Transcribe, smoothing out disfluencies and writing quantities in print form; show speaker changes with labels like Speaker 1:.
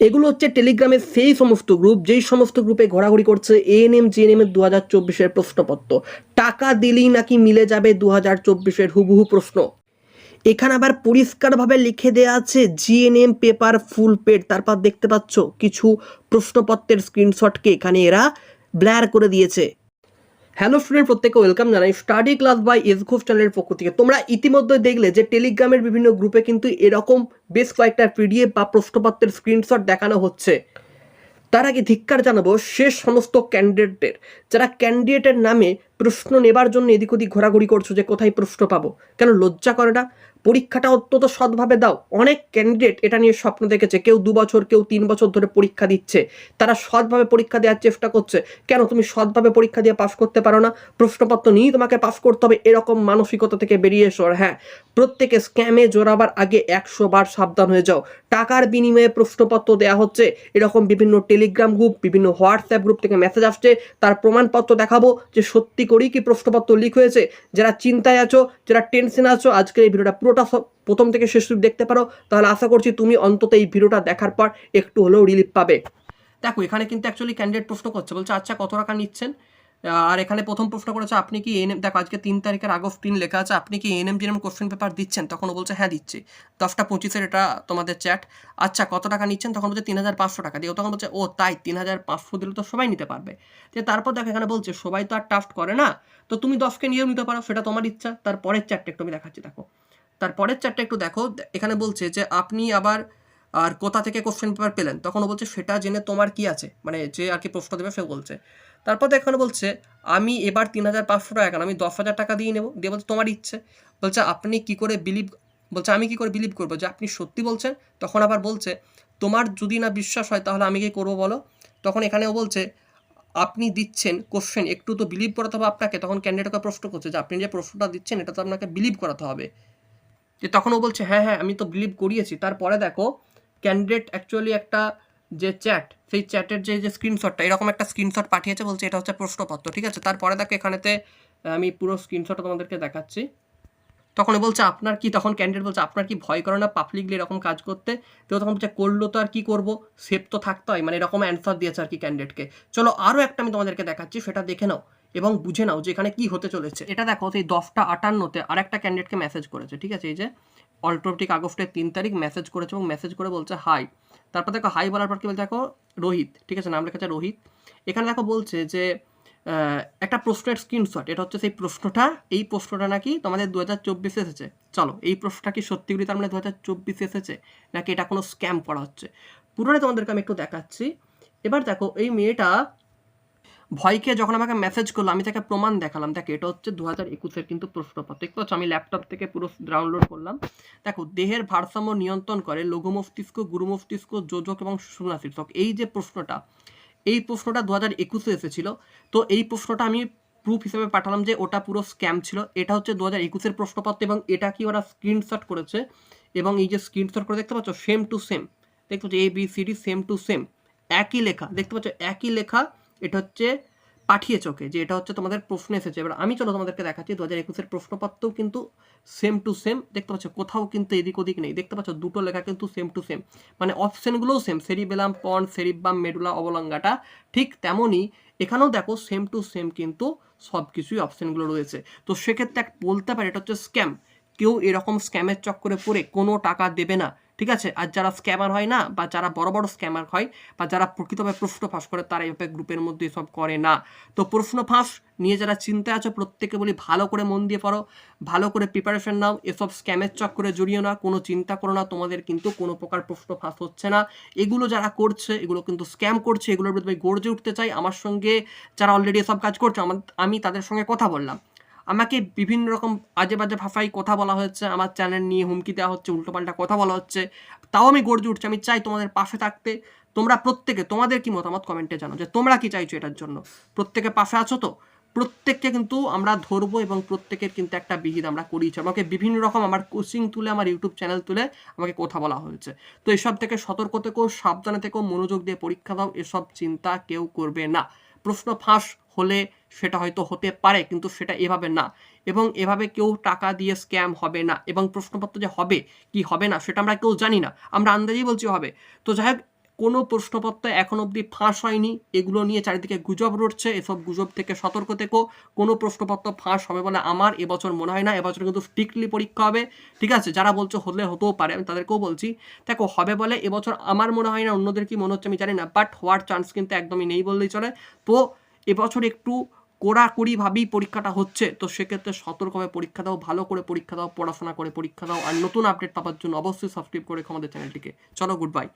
Speaker 1: এগুলো হচ্ছে টেলিগ্রামের সেই সমস্ত গ্রুপ যেই সমস্ত গ্রুপে ঘোরাঘুরি করছে এএনএম জিএনএম এর 2024-এর প্রশ্নপত্র। টাকা দিলেই নাকি মিলে যাবে 2024-এর হুবহু প্রশ্ন। এখানে আবার পরিষ্কারভাবে লিখে দেওয়া আছে জিএনএম পেপার ফুল পেড। তারপর দেখতে পাচ্ছ কিছু প্রশ্নপত্রের স্ক্রিনশটকে এখানে এরা ব্লার করে দিয়েছে। হ্যালো স্টুডেন্ট, প্রত্যেকে ওয়েলকাম জানাই স্টাডি ক্লাস বাই এসঘোষ চ্যানেলের পক্ষ থেকে। তোমরা ইতিমধ্যে দেখলে যে টেলিগ্রামের বিভিন্ন গ্রুপে কিন্তু এরকম বেশ কয়েকটা পিডিএফ বা প্রশ্নপত্রের স্ক্রিনশট দেখানো হচ্ছে। তার আগে ধিক্কার জানাবো সে সমস্ত ক্যান্ডিডেটদের যারা ক্যান্ডিডেটের নামে প্রশ্ন নেবার জন্য এদিক ওদিক ঘোরাঘুরি করছো যে কোথায় প্রশ্ন পাবো। কেন লজ্জা করে না? পরীক্ষাটা অত্যন্ত সৎভাবে দাও। অনেক ক্যান্ডিডেট এটা নিয়ে স্বপ্ন দেখেছে, কেউ 2 বছর কেউ 3 বছর ধরে পরীক্ষা দিচ্ছে, তারা সৎভাবে পরীক্ষা দেওয়ার চেষ্টা করছে। কেন তুমি সৎভাবে পরীক্ষা দিয়ে পাস করতে পারো না? প্রশ্নপত্র নিয়েই তোমাকে পাস করতে হবে, এরকম মানসিকতা থেকে বেরিয়ে এসো। আর হ্যাঁ, প্রত্যেকে স্ক্যামে জড়াবার আগে 100 বার সাবধান হয়ে যাও। টাকার বিনিময়ে প্রশ্নপত্র দেওয়া হচ্ছে, এরকম বিভিন্ন টেলিগ্রাম গ্রুপ, বিভিন্ন হোয়াটসঅ্যাপ গ্রুপ থেকে মেসেজ আসছে, তার প্রমাণপত্র দেখাবো যে সত্যি করেই কি প্রশ্নপত্র লিক হয়েছে। যারা চিন্তায় আছো, যারা টেনশনে আছো, আজকের এই ভিডিওটা পুরোটা প্রথম থেকে শেষ অবধি দেখতে পারো, তাহলে আশা করছি তুমি অন্তত এই ভিডিওটা দেখার পর একটু হলেও রিলিফ পাবে। দেখো এখানে কিন্তু অ্যাকচুয়ালি ক্যান্ডিডেট প্রশ্ন করছে, বলছে আচ্ছা কত টাকা নিচ্ছেন। আর এখানে প্রথম প্রশ্ন করেছে আপনি কি এএনএম, দেখো আজকে 3 তারিখের আগস্ট 3 লেখা আছে, আপনি কি এএনএম জিএনএম কোশ্চেন পেপার দিচ্ছেন? তখন ও বলছে হ্যাঁ দিচ্ছি। 10টা 25-এর এটা তোমাদের চ্যাট। আচ্ছা কত টাকা নিচ্ছেন? তখন বলছে 3500 টাকা দিয়ে। ও তখন বলছে ও তাই, 3500 দিলে তো সবাই নিতে পারবে। যে তারপর দেখো এখানে বলছে সবাই তো আর টাস্ট করে না, তো তুমি 10কে নিয়েও নিতে পারো, সেটা তোমার ইচ্ছা। তারপরের চ্যাটটা একটু আমি দেখাচ্ছি, দেখো তারপরের চ্যাটটা একটু দেখো। এখানে বলছে যে আপনি আবার আর কোথা থেকে কোশ্চেন পেপার পেলেন? তখন ও বলছে সেটা জেনে তোমার কি আছে, মানে যে আর কি প্রশ্ন দেবে সে বলছে। তারপর এখানে বলছে আমি এবার 3500 টাকা কেন, আমি 10,000 টাকা দিয়ে নেবো। দিয়ে বলছে তোমার ইচ্ছে। বলছে আপনি কি করে বিলিভ, বলছে আমি কি করে বিলিভ করবো যে আপনি সত্যি বলছেন। তখন আবার বলছে তোমার যদি না বিশ্বাস হয় তাহলে আমি কি করবো বলো। তখন এখানেও বলছে আপনি দিচ্ছেন কোশ্চেন, একটু তো বিলিভ করাতে হবে আপনাকে। তখন ক্যান্ডিডেটকে প্রশ্ন করছে যে আপনি যে প্রশ্নটা দিচ্ছেন এটা তো আপনাকে বিলিভ করাতে হবে। যে তখন ও বলছে হ্যাঁ হ্যাঁ আমি তো বিলিভ করিয়েছি। তারপরে দেখো ক্যান্ডিডেট অ্যাকচুয়ালি একটা যে চ্যাট, সেই চ্যাটের যে স্ক্রিনশটটা, এরকম একটা স্ক্রিনশট পাঠিয়েছে, বলছে এটা হচ্ছে প্রশ্নপত্র, ঠিক আছে। তারপরে দেখো এখানেতে আমি পুরো স্ক্রিনশটটা তোমাদেরকে দেখাচ্ছি। তখন বলছে আপনার কি, তখন ক্যান্ডিডেট বলছে আপনার কি ভয় করে না পাবলিকলি এরকম কাজ করতে? তো তখন বলছে করলো তো আর কি করবো, সেফ তো থাকতে হয়, মানে এরকম অ্যান্সার দিয়েছে আর কি ক্যান্ডিডেটকে। চলো আরও একটা আমি তোমাদেরকে দেখাচ্ছি, সেটা দেখে নাও এবং বুঝে নাও যে এখানে কি হতে চলেছে। এটা দেখো সেই 10টা 58-তে আর একটা ক্যান্ডিডেটকে মেসেজ করেছে, ঠিক আছে। এই যে অল্টোমেটিক আগস্টের 3 তারিখ মেসেজ করেছে এবং মেসেজ করে বলছে হাই। তারপর দেখো হাই বলার পর কি বলছে, দেখো রোহিত, ঠিক আছে, নাম লেখা আছে রোহিত। এখানে দেখো বলছে যে একটা প্রশ্নের স্ক্রিনশট, এটা হচ্ছে সেই প্রশ্নটা, এই প্রশ্নটা নাকি তোমাদের 2024 এসেছে। চলো এই প্রশ্নটা কি সত্যি করে তার মানে 2024 এসেছে, নাকি এটা কোনো স্ক্যাম করা হচ্ছে, পুরোটাই তোমাদেরকে আমি একটু দেখাচ্ছি। এবার দেখো এই মেয়েটা ভয়কে যখন আমাকে মেসেজ করলো, আমি তাকে প্রমাণ দেখালাম। দেখো এটা হচ্ছে 2021-এর কিন্তু প্রশ্নপত্র, দেখতে পাচ্ছ আমি ল্যাপটপ থেকে পুরো ডাউনলোড করলাম। দেখো দেহের ভারসাম্য নিয়ন্ত্রণ করে লঘু মস্তিষ্ক, গুরু মস্তিষ্ক, যোজক এবং সুষুম্না শীর্ষক। এই যে প্রশ্নটা, এই প্রশ্নটা 2021-এ এসেছিল। তো এই প্রশ্নটা আমি প্রুফ হিসেবে পাঠালাম যে ওটা পুরো স্ক্যাম ছিল। এটা হচ্ছে 2021-এর প্রশ্নপত্র এবং এটা কি ওরা স্ক্রিনশট করেছে। এবং এই যে স্ক্রিনশট করে দেখতে পাচ্ছ সেম টু সেম, দেখতে পাচ্ছ ABCD সেম টু সেম, একই লেখা, দেখতে পাচ্ছ একই লেখা। এটা হচ্ছে পাঠিয়েছে ওকে যে এটা হচ্ছে তোমাদের প্রশ্ন এসেছে। এবার আমি চলো তোমাদেরকে দেখাচ্ছি 2021-এর প্রশ্নপত্রও কিন্তু সেম টু সেম, দেখতে পাচ্ছ কোথাও কিন্তু এদিক ওদিক নেই। দেখতে পাচ্ছ দুটো লেখা কিন্তু সেম টু সেম, মানে অপশনগুলোও same, cerebellum pons, cerebrum, medulla oblongata ঠিক তেমনই এখানেও দেখো সেম টু সেম কিন্তু সব কিছুই অপশনগুলো রয়েছে। তো সেক্ষেত্রে বলতে পারে এটা হচ্ছে স্ক্যাম। কেউ এরকম স্ক্যামের চক্করে পড়ে কোনো টাকা দেবে না, ঠিক আছে। আর যারা স্ক্যামার হয় না, বা যারা বড় বড় স্ক্যামার হয়, বা যারা প্রকৃতভাবে প্রশ্ন ফাঁস করে, তারা এইভাবে গ্রুপের মধ্যে এসব করে না। তো প্রশ্ন ফাঁস নিয়ে যারা চিন্তায় আছো, প্রত্যেকে বলি ভালো করে মন দিয়ে পড়ো, ভালো করে প্রিপারেশন নাও, এসব স্ক্যামের চক্করে জড়িও না, কোনো চিন্তা করো না, তোমাদের কিন্তু কোনো প্রকার প্রশ্ন ফাঁস হচ্ছে না। এগুলো যারা করছে এগুলো কিন্তু স্ক্যাম করছে, এগুলোর বিরুদ্ধে গর্জে উঠতে চাই। আমার সঙ্গে যারা অলরেডি এসব কাজ করছে আমি তাদের সঙ্গে কথা বললাম, আমাকে বিভিন্ন রকম আজে বাজে ভাষায় কথা বলা হচ্ছে, আমার চ্যানেল নিয়ে হুমকি দেওয়া হচ্ছে, উল্টোপাল্টা কথা বলা হচ্ছে, তাও আমি গর্জে উঠছি। আমি চাই তোমাদের পাশে থাকতে। তোমরা প্রত্যেকে তোমাদের কি মতামত কমেন্টে জানো যে তোমরা কি চাইছো এটার জন্য। প্রত্যেকে পাশে আছো তো? প্রত্যেককে কিন্তু আমরা ধরবো এবং প্রত্যেকের কিন্তু একটা বিহিত আমরা করিয়েছি। আমাকে বিভিন্ন রকম আমার কোচিং তুলে, আমার ইউটিউব চ্যানেল তুলে আমাকে কথা বলা হয়েছে। তো এসব থেকে সতর্ক থেকো, সাবধানে থেকো, মনোযোগ দিয়ে পরীক্ষা দাও, এসব চিন্তা কেউ করবে না। প্রশ্ন ফাঁস হলে সেটা হয়তো হতে পারে, কিন্তু সেটা এভাবে না, এবং এভাবে কেউ টাকা দিয়ে স্ক্যাম হবে না। এবং প্রশ্নপত্র যে হবে কি হবে না সেটা আমরা কেউ জানি না, আমরা আন্দাজেই বলছি হবে। তো যাই হোক, কোনো প্রশ্নপত্র এখন অবধি ফাঁস হয়নি, এগুলো নিয়ে চারিদিকে গুজব রটছে, এসব গুজব থেকে সতর্ক থেকো। কোনো প্রশ্নপত্র ফাঁস হবে বলে আমার এবছর মনে হয় না। এবছর কিন্তু স্ট্রিক্টলি পরীক্ষা হবে, ঠিক আছে? যারা বলছো হলে হতেও পারে, আমি তাদেরকেও বলছি দেখো হবে বলে এবছর আমার মনে হয় না, অন্যদের কি মনে হচ্ছে আমি জানি না, বাট হওয়ার চান্স কিন্তু একদমই নেই বললেই চলে। তো এবছর একটু কড়াকড়িভাবেই পরীক্ষাটা হচ্ছে, তো সেক্ষেত্রে সতর্কভাবে পরীক্ষা দাও, ভালো করে পরীক্ষা দাও, পড়াশোনা করে পরীক্ষা দাও। আর নতুন আপডেট পাওয়ার জন্য অবশ্যই সাবস্ক্রাইব করে আমাদের চ্যানেলটিকে। চলো, গুড বাই।